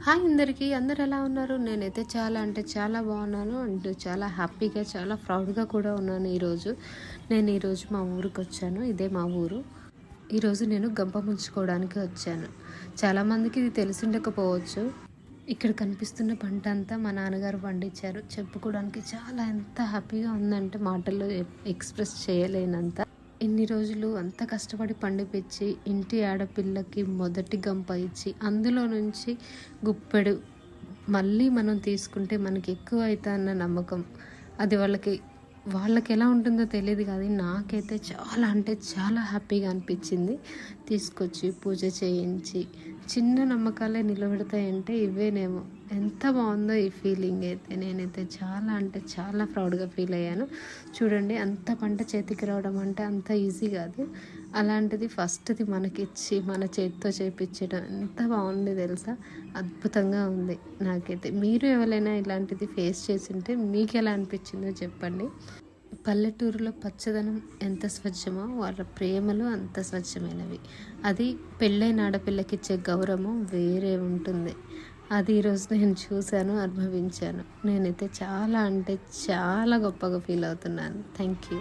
Hi అందరికీ, అందరు ఎలా ఉన్నారు? నేనైతే చాలా అంటే చాలా బాగున్నాను అండ్ చాలా హ్యాపీగా, చాలా ప్రౌడ్గా కూడా ఉన్నాను. ఈరోజు మా ఊరికి వచ్చాను. ఇదే మా ఊరు. ఈరోజు నేను గంప ముంచుకోవడానికి వచ్చాను. చాలామందికి ఇది తెలిసి ఉండకపోవచ్చు. ఇక్కడ కనిపిస్తున్న పంట అంతా మా నాన్నగారు పండించారు. చెప్పుకోవడానికి చాలా ఎంత హ్యాపీగా ఉందంటే మాటల్లో ఎక్స్ప్రెస్ చేయలేనంత. ఇన్ని రోజులు అంత కష్టపడి పండిపించి ఇంటి ఆడపిల్లకి మొదటి గంప ఇచ్చి అందులో నుంచి గుప్పెడు మళ్ళీ మనం తీసుకుంటే మనకి ఎక్కువ అవుతా అన్న నమ్మకం. అది వాళ్ళకి ఎలా ఉంటుందో తెలియదు, కానీ నాకైతే చాలా అంటే చాలా హ్యాపీగా అనిపించింది. తీసుకొచ్చి పూజ చేయించి చిన్న నమ్మకాలే నిలబెడతాయంటే ఇవేనేమో. ఎంత బాగుందో ఈ ఫీలింగ్ అయితే. నేనైతే చాలా అంటే చాలా ప్రౌడ్గా ఫీల్ అయ్యాను. చూడండి, అంత పంట చేతికి రావడం అంటే అంత ఈజీ కాదు. అలాంటిది ఫస్ట్ది మనకిచ్చి మన చేతితో చేయించడం ఎంత బాగుంది తెలుసా. అద్భుతంగా ఉంది నాకైతే. మీరు ఎవరైనా ఇలాంటిది ఫేస్ చేసి ఉంటే మీకు ఎలా అనిపించిందో చెప్పండి. పల్లెటూరులో పచ్చదనం ఎంత స్వచ్ఛమో వాళ్ళ ప్రేమలు అంత స్వచ్ఛమైనవి. అది పెళ్ళైన ఆడపిల్లకి ఇచ్చే గౌరవం వేరే ఉంటుంది. అది ఈరోజు నేను చూశాను, అనుభవించాను. నేనైతే చాలా అంటే చాలా గొప్పగా ఫీల్ అవుతున్నాను. Thank you.